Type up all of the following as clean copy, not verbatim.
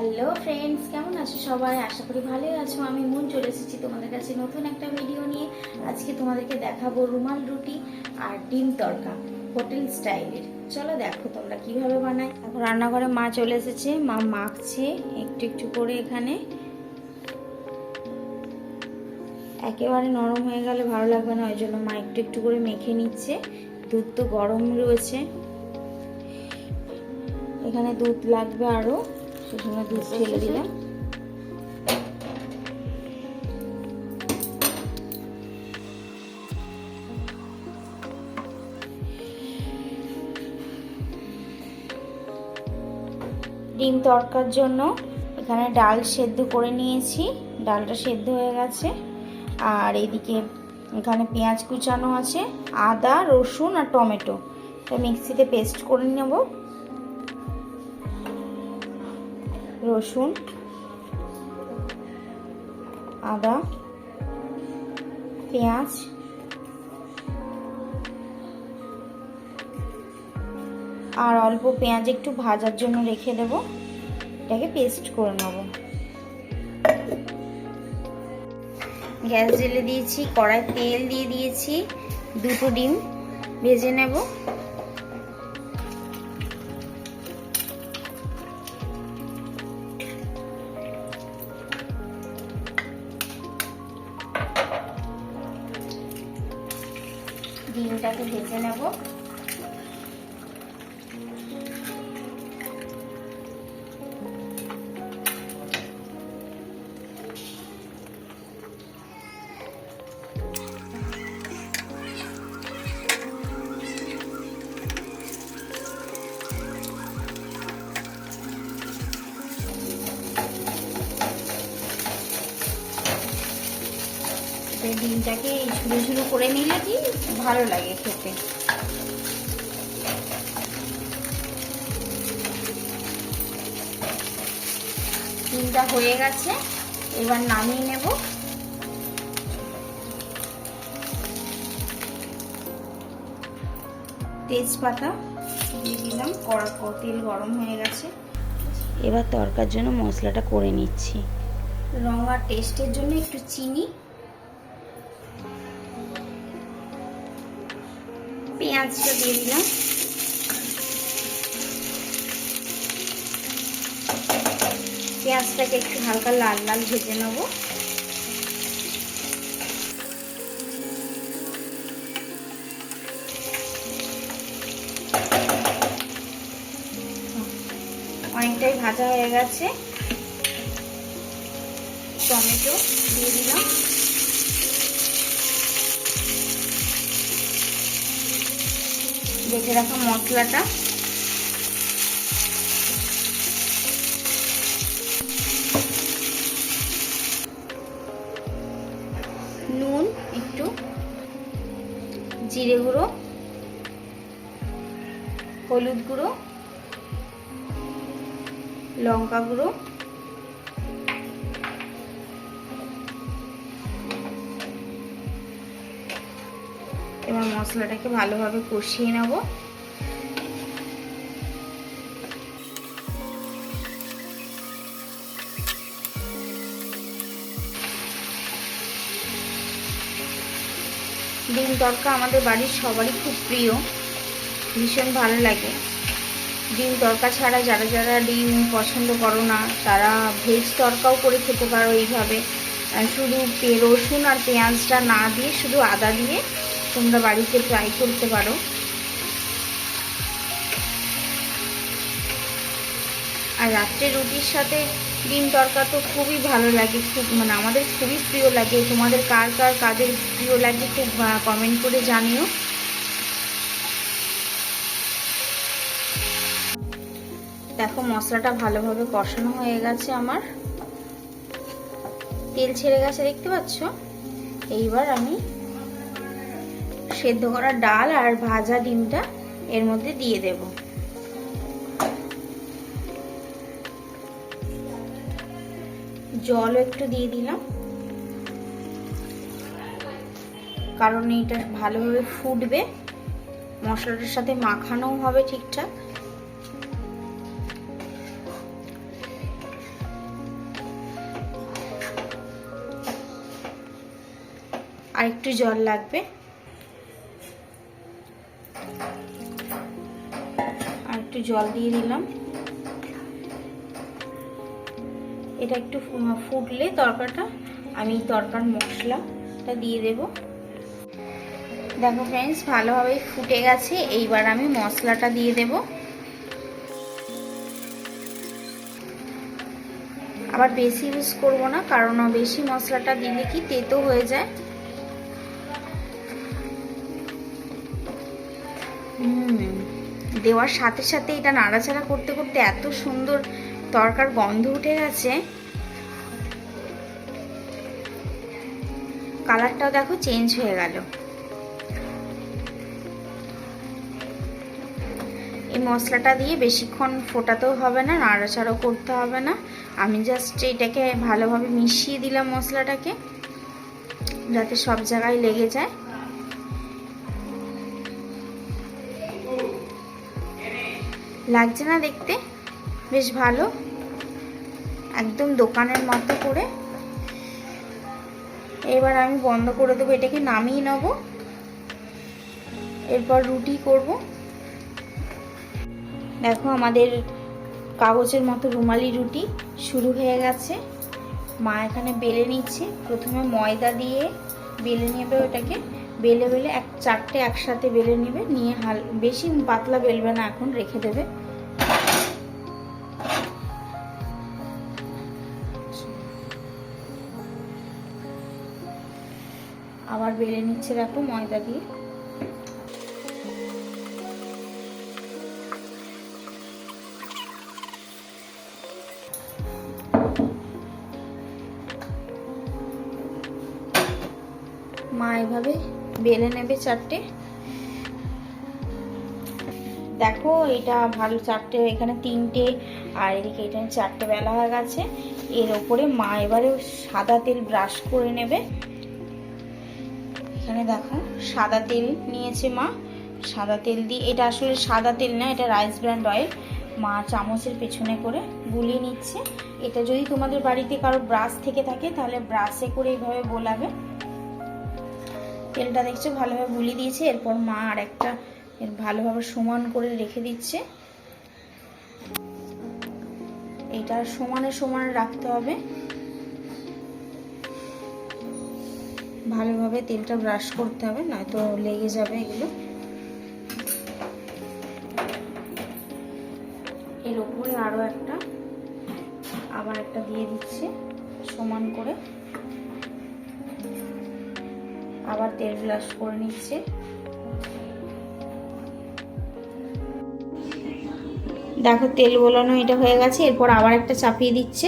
Hello friends, কেমন আছো সবাই? আশা করি ভালোই আছো। আমি মন চলে এসেছি তোমাদের কাছে নতুন একটা ভিডিও নিয়ে। আজকে তোমাদেরকে দেখাবো রুমাল রুটি আর ডিম তড়কা হোটেল স্টাইলের। চলো দেখো তোমরা কিভাবে বানাই। এখন রান্নাঘরে মা চলে এসেছে, মা মাখছে একটু একটু করে। এখানে একেবারে নরম হয়ে গেলে ভালো লাগবে না, ওই জন্য মা একটু একটু করে মেখে নিচ্ছে। দুধ তো গরম রয়েছে, এখানে দুধ লাগবে আরো, সেখানে দুধ ঢেলে দিলাম। ডিম তড়কার জন্য এখানে ডাল সেদ্ধ করে নিয়েছি, ডালটা সেদ্ধ হয়ে গেছে। আর এইদিকে এখানে পেঁয়াজ কুচানো আছে, আদা রসুন আর টমেটো, মিক্সিতে পেস্ট করে নেব। রসুন, আদা, পেঁয়াজ আর অল্প পেঁয়াজ একটু ভাজার জন্য রেখে দেব, এটাকে পেস্ট করে নেব। গ্যাস জ্বেলে দিয়েছি, কড়াই তেল দিয়ে দিয়েছি, দুটো ডিম ভেজে নেব। ডিমটাকে ভেজে নেব। ডিমটাকে ঝুড়ো ঝুড়ো করে নিলে কি ভালো লাগে খেতে। ডিমটা হয়ে গেছে, এবার নামিয়ে নেব। তেজপাতা দিয়ে দিলাম, তেল গরম হয়ে গেছে। এবার তড়কার জন্য মশলাটা করে নিচ্ছি। রং আর টেস্টের জন্য একটু চিনি, পেঁয়াজটা দিয়ে দিলাম, পেঁয়াজটাকে একটু হালকা লাল লাল ভেজে নেব। অনেকটাই ভাজা হয়ে গেছে, টমেটো দিয়ে দিলাম, বেটে রাখা মশলাটা, নুন একটু, জিরে গুঁড়ো, হলুদ গুঁড়ো, লঙ্কা গুঁড়ো, এবার মশলাটাকে ভালোভাবে কষিয়ে নেব। ডিম তড়কা আমাদের বাড়ির সবারই খুব প্রিয়, ভীষণ ভালো লাগে। ডিম তড়কা ছাড়া যারা যারা ডিম পছন্দ করো না, তারা ভেজ তড়কাও করে খেতে পারো এইভাবে। শুধু রসুন আর পেঁয়াজটা না দিয়ে শুধু আদা দিয়ে তোমরা বাড়িতে ট্রাই করতে পারো। আর রাত্রে রুটির সাথে ডিম তড়কা তো খুবই ভালো লাগে, খুব মানে আমাদের খুবই প্রিয় লাগে। তোমাদের কার কার কাদের প্রিয় লাগে খুব কমেন্ট করে জানিও। দেখো মশলাটা ভালোভাবে কষানো হয়ে গেছে আমার, তেল ছেড়ে গেছে দেখতে পাচ্ছ। এইবার আমি সেদ্ধ করা ডাল আর ভাজা ডিমটা এর মধ্যে দিয়ে দেব। জল একটু দিয়ে দিলাম, কারণ এটা ভালোভাবে ফুটবে, মশলাটার সাথে মাখানোও হবে ঠিকঠাক। আর একটু জল লাগবে, আর একটু জল দিয়ে দিলাম। এটা একটু ফুটলে তরকাটা আমি তরকার মশলাটা দিয়ে দেব। দেখো ফ্রেন্ডস, ভালোভাবে ফুটে গেছে। এইবার আমি মশলাটা দিয়ে দেব। আবার বেশি ইউজ করব না, কারণ বেশি মশলাটা দিলে কি তেতো হয়ে যায়। দেওয়ার সাথে সাথে এটা নাড়াচাড়া করতে করতে এত সুন্দর তরকার গন্ধ উঠে গেছে। কালারটাও দেখো চেঞ্জ হয়ে গেল। এই মশলাটা দিয়ে বেশিক্ষণ ফোটাতেও হবে না, নাড়াচাড়াও করতে হবে না। আমি জাস্ট এটাকে ভালোভাবে মিশিয়ে দিলাম মশলাটাকে, যাতে সব জায়গায় লেগে যায়। লাগছে না দেখতে? বেশ ভালো, একদম দোকানের মতো করে। এবার আমি বন্ধ করে দেবো, এটাকে নামিয়ে নেব। এরপর রুটি করব। দেখো আমাদের কাগজের মতো রুমালি রুটি শুরু হয়ে গেছে। মা এখানে বেলে নিচ্ছে। প্রথমে ময়দা দিয়ে বেলে নেবে, ওটাকে বেলে বেলে চারটে একসাথে বেলে নেবে, নিয়ে বেশি পাতলা বেলবে না, এখন রেখে দেবে। আবার বেলে নিচ্ছে দেখো ময়দা দিয়ে। মা এভাবে বেলে নেবে চারটে। দেখো এটা ভালো, চারটে এখানে তিনটে আর এদিকে এটা চারটে বেলা হয়ে গেছে। এর ওপরে মা এবারে সাদা তেল ব্রাশ করে নেবে। এখানে দেখো সাদা তেল নিয়েছে মা। সাদা তেল দিয়ে, এটা আসলে সাদা তেল না, এটা রাইস ব্র্যান্ড অয়েল। মা চামচের পেছনে করে বুলিয়ে নিচ্ছে। এটা যদি তোমাদের বাড়িতে কারো ব্রাশ থেকে থাকে তাহলে ব্রাশে করে এইভাবে বোলাবে। তেলটা দেখছো ভালোভাবে বুলিয়ে দিয়েছে। এরপর মা আর একটা ভালোভাবে সমান করে রেখে দিচ্ছে। এটা সমানে সমানে রাখতে হবে। ভালোভাবে তেলটা ব্রাশ করতে হবে, নয়তো লেগে যাবে এগুলো। এর উপরে আরো একটা, আবার একটা দিয়ে দিচ্ছে সমান করে। আবার তেল ব্রাশ করে নিচ্ছে। দেখো তেল বোলানো এটা হয়ে গেছে। এরপর আবার একটা চাপিয়ে দিচ্ছে।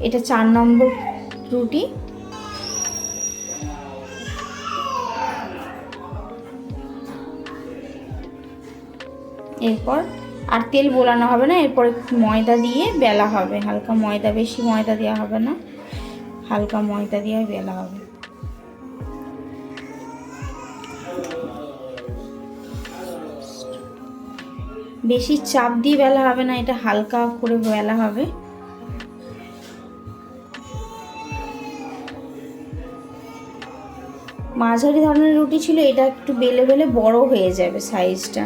এটা 4 নম্বর রুটি। এরপর আর তেল বোলানো হবে না, এরপর ময়দা দিয়ে বেলা হবে। হালকা ময়দা, বেশি ময়দা দেওয়া হবে না, হালকা ময়দা দিয়ে বেলা হবে। বেশি চাপ দিয়ে বেলা হবে না, এটা হালকা করে বেলা হবে। মাঝারি ধরনের রুটি ছিল, এটা একটু বেলে বেলে বড় হয়ে যাবে সাইজটা।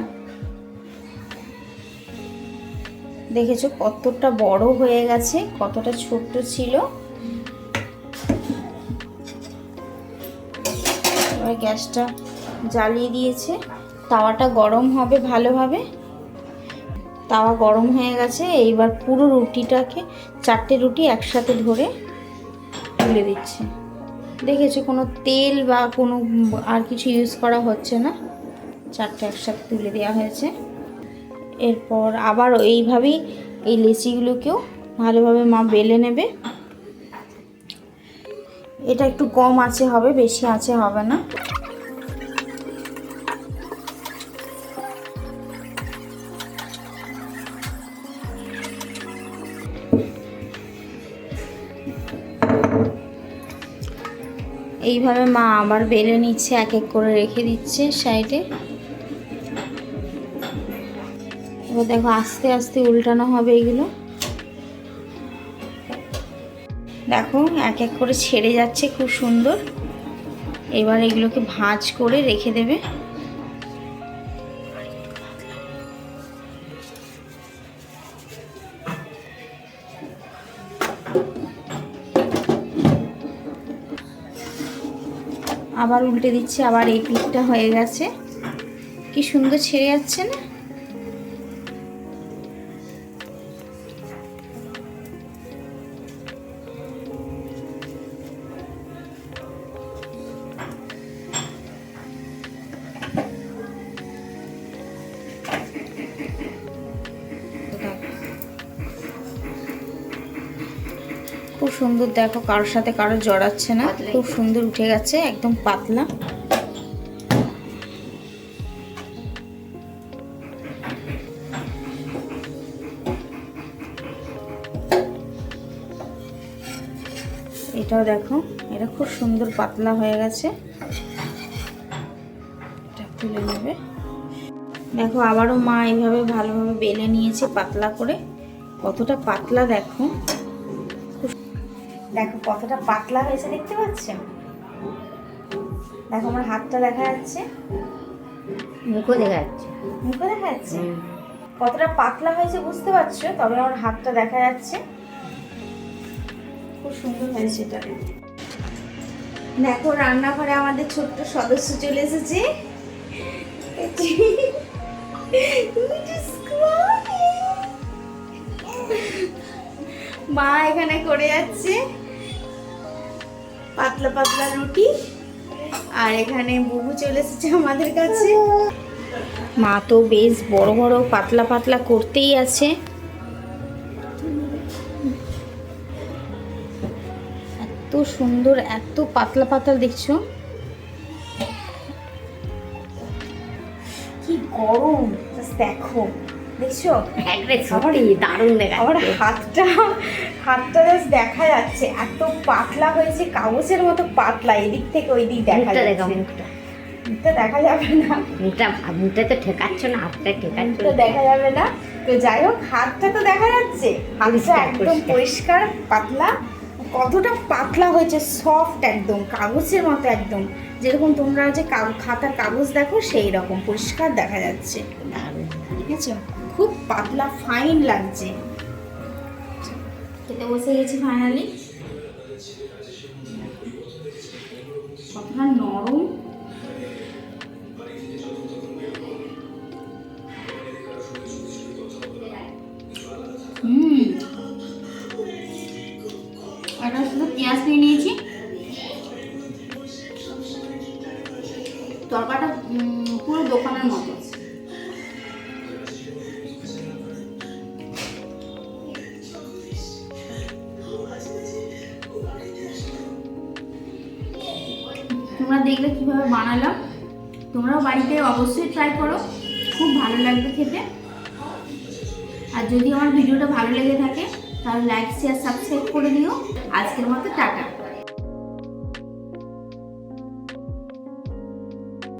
দেখেছো কতটা বড় হয়ে গেছে, কতটা ছোট্ট ছিল। এবার গ্যাসটা জ্বালিয়ে দিয়েছে। তাওয়াটা গরম হবে ভালোভাবে। তাওয়া গরম হয়ে গেছে। এইবার পুরো রুটিটাকে, 4টে রুটি একসাথে ধরে তুলে দিচ্ছে। দেখেছো কোনো তেল বা কোনো আর কিছু ইউজ করা হচ্ছে না, 4টে একসাথে তুলে দেওয়া হয়েছে। এরপর আবার এইভাবেই এই লেচিগুলোকেও ভালোভাবে মা বেলে নেবে। এটা একটু কম আঁচে হবে, বেশি আঁচে হবে না। এইভাবে মা আবার বেলে নিচ্ছে, এক এক করে রেখে দিচ্ছে সাইডে। এবার দেখো আস্তে আস্তে উল্টানো হবে এগুলো। দেখো এক এক করে ছেড়ে যাচ্ছে, খুব সুন্দর। এবার এগুলোকে ভাঁজ করে রেখে দেবে। আবার উল্টে দিচ্ছি, আবার এই পিঠটা হয়ে গেছে। কি সুন্দর ছেড়ে যাচ্ছে না? খুব সুন্দর, দেখো কারোর সাথে কারো জড়াচ্ছে না, খুব সুন্দর উঠে গেছে, একদম পাতলা। এটাও দেখো, এটা খুব সুন্দর পাতলা হয়ে গেছে। এটা তুলে নেবে। দেখো আবারও মা এইভাবে ভালোভাবে বেলে নিয়েছে পাতলা করে। কতটা পাতলা দেখো, দেখো কতটা পাতলা হয়েছে, দেখতে পাচ্ছেন? দেখো আমার হাতটা দেখা যাচ্ছে, মুখও দেখা যাচ্ছে, মুখও দেখা যাচ্ছে। কতটা পাতলা হয়েছে বুঝতে পারছো? তবে আমার হাতটা দেখা যাচ্ছে। খুব সুন্দর হয়েছে এটা। দেখো রান্নাঘরে আমাদের ছোট্ট সদস্য চলে এসেছে। মা এখানে করে যাচ্ছে পাতলা পাতলা রুটি, আর এখানে বুবু চলে এসেছে আমাদের কাছে। মা তো বেশ বড় বড় পাতলা পাতলা করতেই আছে। এত সুন্দর, এত পাতলা পাতলা, দেখছো কি গরম, দেখো দেখছো? দারুণ দেখা। আমার হাতটা জাস্ট দেখা যাচ্ছে, এত পাতলা হয়েছে, কাগজের মতো পাতলা। এদিক থেকে ওই দিক দেখা যাচ্ছে। মুখটা দেখা যাবে না, মুখটা তো ঠেকাচ্ছ না, হাতটা ঠেকাচ্ছ, দেখা যাবে না। তো যাই হোক, হাতটা তো দেখা যাচ্ছে, হাতটা একদম পরিষ্কার পাতলা। কতটা পাতলা হয়েছে, সফট একদম, কাগজের মতো একদম, যেরকম তোমরা যে খাতার কাগজ দেখো সেই রকম পরিষ্কার দেখা যাচ্ছে। ঠিক আছে, খুব পাতলা ফাইন লাগছে। খেতে বসে গেছি ফাইনালি। কতটা নরম, এটা শুধু পেঁয়াজ নিয়ে নিয়েছি। তরকাটা পুরো দোকানের মতো। তোমরা দেখলে কিভাবে বানালাম, তোমরাও বাড়িতে অবশ্যই ট্রাই করো, খুব ভালো লাগবে খেতে। আর যদি আমার ভিডিওটা ভালো লেগে থাকে তাহলে লাইক শেয়ার সাবস্ক্রাইব করে দিও। আজকের মতো টাটা।